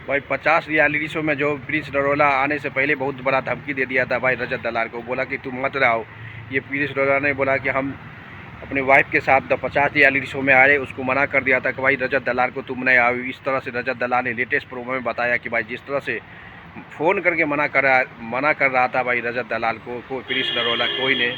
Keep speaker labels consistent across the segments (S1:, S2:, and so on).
S1: भाई 50 reality show में जो प्रिंस नरोला आने से पहले बहुत बड़ा धमकी दे दिया था भाई रजत दलाल को, बोला कि तुम मत रहो। ये प्रिंस नरोला ने बोला कि हम अपने वाइफ के साथ 50 रियलिटी शो में आ रहे, उसको मना कर दिया था कि भाई रजत दलाल को तुम नहीं आओ। इस तरह से रजत दलाल ने लेटेस्ट प्रोमो में बताया कि भाई जिस तरह से फ़ोन करके मना कर रहा था भाई रजत दलाल को प्रिंस नरोला कोई ने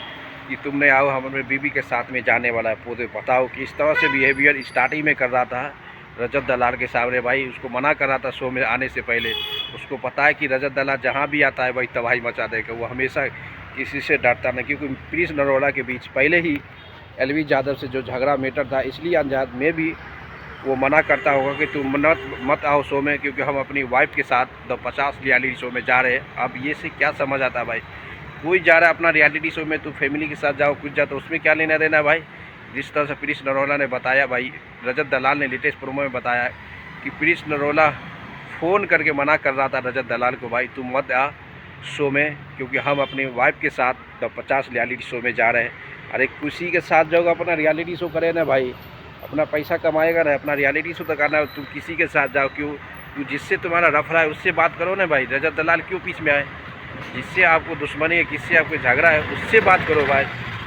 S1: कि तुम नहीं आओ, हम अपने बीवी के साथ में जाने वाला है। पूरे बताओ कि इस तरह से बिहेवियर स्टार्टिंग में कर रहा था रजत दलाल के सामने भाई, उसको मना कर रहा था शो में आने से पहले। उसको पता है कि रजत दलाल जहाँ भी आता है भाई तबाही मचा देगा, वो हमेशा किसी से डरता नहीं, क्योंकि प्रिंस नरोला के बीच पहले ही एलवी यादव से जो झगड़ा मैटर था, इसलिए अंजाद में भी वो मना करता होगा कि तुम मत आओ शो में, क्योंकि हम अपनी वाइफ के साथ 50 रियलिटी शो में जा रहे हैं। अब ये से क्या समझ आता है भाई, कोई जा रहा है अपना रियलिटी शो में, तो फैमिली के साथ जाओ कुछ जा, तो उसमें क्या लेना देना भाई। जिस तरह से प्रिंस नरोला ने बताया भाई, रजत दलाल ने लेटेस्ट प्रोमो में बताया कि प्रिंस नरोला फ़ोन करके मना कर रहा था रजत दलाल को, भाई तुम मत आ शो में, क्योंकि हम अपनी वाइफ के साथ 50 रियलिटी शो में जा रहे हैं। अरे किसी के साथ जाओगे अपना रियलिटी शो करे ना भाई, अपना पैसा कमाएगा ना, अपना रियलिटी शो तो करना। तुम किसी के साथ जाओ, क्यों जिससे तुम्हारा रफड़ा है उससे बात करो ना भाई। रजत दलाल क्यों बीच में आए, जिससे आपको दुश्मनी है, किससे आपको झगड़ा है, उससे बात करो भाई।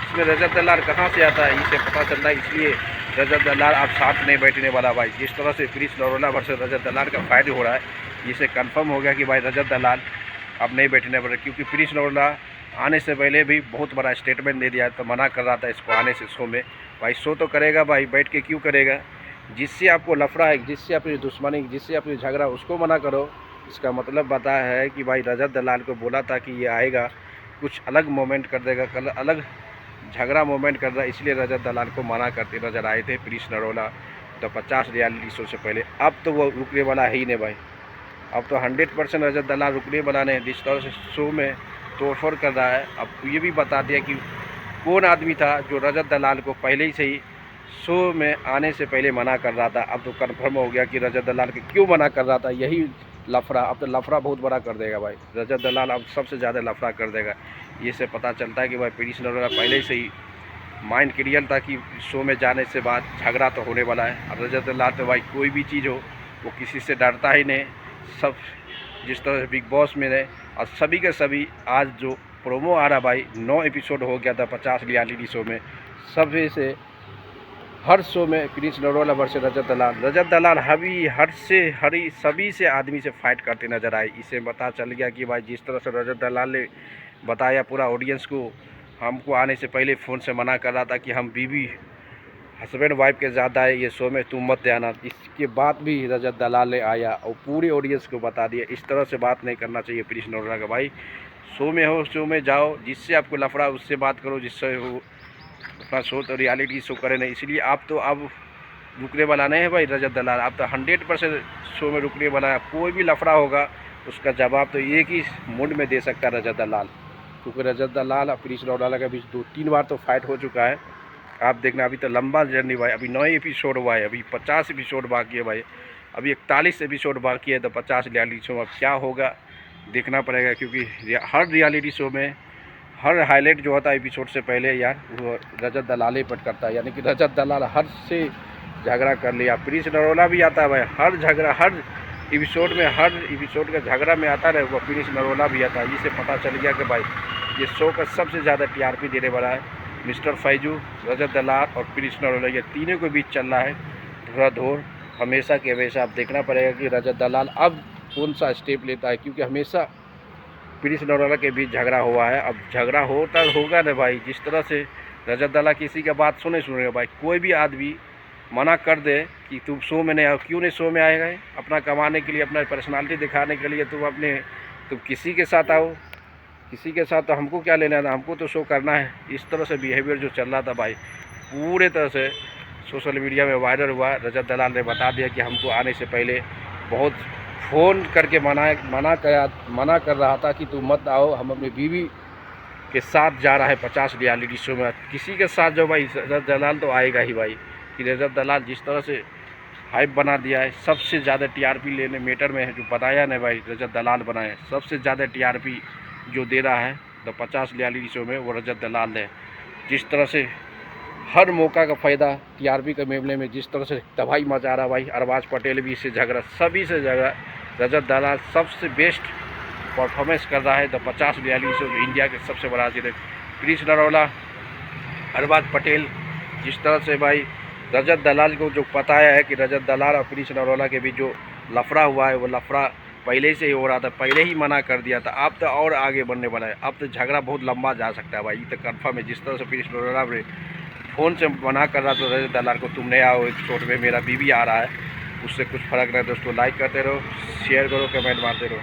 S1: इसमें रजत दलाल कहाँ से आता है, इसे पता चलता है। इसलिए रजत दलाल अब साथ नहीं बैठने वाला भाई। जिस तरह से प्रिंस नरोला वर्सेस रजत दलाल का फाइट हो रहा है, इसे कंफर्म हो गया कि भाई रजत दलाल अब नहीं बैठने वाला, क्योंकि प्रिंस नरोला आने से पहले भी बहुत बड़ा स्टेटमेंट दे दिया, तो मना कर रहा था इसको आने से शो में। भाई शो तो करेगा भाई, बैठ के क्यों करेगा। जिससे आपको लफड़ा है, जिससे अपनी दुश्मनी, जिससे अपनी झगड़ा, उसको मना करो। इसका मतलब बताया है कि भाई रजत दलाल को बोला था कि ये आएगा, कुछ अलग मोमेंट कर देगा, कल अलग झगड़ा मोमेंट कर रहा है, इसलिए रजत दलाल को मना करते नजर आए थे प्रिंस नरोला तो 50 रियलिटी शो से पहले। अब तो वो रुकने वाला है ही नहीं भाई, अब तो 100% रजत दलाल रुकने वाला नहीं। जिस तरह से शो में तोड़फोड़ कर रहा है, अब ये भी बता दिया कि कौन आदमी था जो रजत दलाल को पहले ही से ही शो में आने से पहले मना कर रहा था। अब तो कन्फर्म हो गया कि रजत दलाल के क्यों मना कर रहा था, यही लफड़ा। अब तो लफड़ा बहुत बड़ा कर देगा भाई रजत दलाल, अब सबसे ज़्यादा लफड़ा कर देगा। ये से पता चलता है कि भाई प्रिंस नरोला पहले से ही माइंड क्लियर था कि शो में जाने से बाद झगड़ा तो होने वाला है। और रजत दलाल तो भाई कोई भी चीज़ हो वो किसी से डरता ही नहीं। सब जिस तरह से बिग बॉस में रहे, और सभी के सभी आज जो प्रोमो आ रहा भाई, 9 एपिसोड हो गया था 50 रियलिटी शो में, सभी से हर शो में प्रिंस नरोला वर्सेस रजत दलाल सभी से आदमी से फाइट करते नजर आए। इसे पता चल गया कि भाई जिस तरह से रजत दलाल ने बताया पूरा ऑडियंस को, हमको आने से पहले फ़ोन से मना कर रहा था कि हम बीवी हस्बैंड वाइफ के ज़्यादा है ये शो में, तुम मत आना। इसके बाद भी रजत दलाल ने आया और पूरी ऑडियंस को बता दिया इस तरह से बात नहीं करना चाहिए प्रिंस नरोला का। भाई शो में हो, शो में जाओ, जिससे आपको लफड़ा उससे बात करो, जिससे हो अपना शो तो रियलिटी शो करे नहीं। इसलिए आप तो अब रुकने वाला नहीं है भाई रजत दलाल, आप तो 100% शो में रुकने वाला है। कोई भी लफड़ा होगा उसका जवाब तो एक ही मूड में दे सकता है रजत दलाल, क्योंकि रजत दलाल और प्रिंस नरोला के बीच 2-3 बार तो फाइट हो चुका है। आप देखना अभी तो लंबा जर्नी भाई, अभी 9 एपिसोड हुआ है, अभी 50 एपिसोड बाकी है भाई, अभी 41 एपिसोड बाकी है। तो 50 रियलिटी शो में क्या होगा देखना पड़ेगा, क्योंकि हर रियलिटी शो में हर हाईलाइट जो होता है एपिसोड से पहले यार वो रजत दलाल ही पट करता है। यानी कि रजत दलाल हर से झगड़ा कर लिया, प्रिंस नरोला भी आता है भाई, हर झगड़ा हर एपिसोड का झगड़ा में आता है, वो प्रिंस नरोला भी आता है। इससे पता चल गया कि भाई ये शो का सबसे ज़्यादा टीआरपी देने वाला है मिस्टर फैजू, रजत दलाल और प्रिंस नरोला, ये तीनों के बीच चल रहा है धुराधोर हमेशा के हमेशा। अब देखना पड़ेगा कि रजत दलाल अब कौन सा स्टेप लेता है, क्योंकि हमेशा प्रिंस नरोला के बीच झगड़ा हुआ है। अब झगड़ा होगा ना भाई, जिस तरह से रजत दलाल किसी का बात सुनेगा भाई, कोई भी आदमी मना कर दे कि तुम शो में नहीं आओ, क्यों नहीं शो में आएगा, अपना कमाने के लिए, अपना पर्सनालिटी दिखाने के लिए तुम किसी के साथ आओ, किसी के साथ तो हमको क्या लेना था, हमको तो शो करना है। इस तरह से बिहेवियर जो चल रहा था भाई पूरे तरह से सोशल मीडिया में वायरल हुआ। रजत दलाल ने बता दिया कि हमको आने से पहले बहुत फ़ोन करके मना कर रहा था कि तुम मत आओ, हम अपनी बीवी के साथ जा रहा है 50 रियलिटी शो में, किसी के साथ जो भाई रजत दलाल तो आएगा ही भाई। कि रजत दलाल जिस तरह से हाइप बना दिया है, सबसे ज़्यादा टीआरपी लेने मैटर में है, जो बताया ना भाई रजत दलाल बनाए, सबसे ज़्यादा टीआरपी जो दे रहा है तो 50 रियलिटी शो में वो रजत दलाल है। जिस तरह से हर मौका का फ़ायदा टीआरपी के मामले में जिस तरह से तबाही मचा रहा भाई, अरबाज पटेल भी इससे झगड़ा, सभी से झगड़ा, रजत दलाल सबसे बेस्ट परफॉर्मेंस कर रहा है द 50 रियलिटी शो, इंडिया के सबसे बड़ा सीरियल। प्रिंस नरोला, अरबाज पटेल, जिस तरह से भाई रजत दलाल को जो बताया है कि रजत दलाल और प्रिंस नरोला के बीच जो लफड़ा हुआ है वो लफड़ा पहले से ही हो रहा था, पहले ही मना कर दिया था। अब तो और आगे बढ़ने वाला है, अब तो झगड़ा बहुत लंबा जा सकता है भाई, ये तो कन्फर्म है। जिस तरह से प्रिंस नरोला ने फ़ोन से मना कर रहा था रजत दलाल को, तुम नहीं आओ एपिसोड में, मेरा बीवी आ रहा है, उससे कुछ फ़र्क नहीं। दोस्तों लाइक करते रहो, शेयर करो, कमेंट मारते रहो।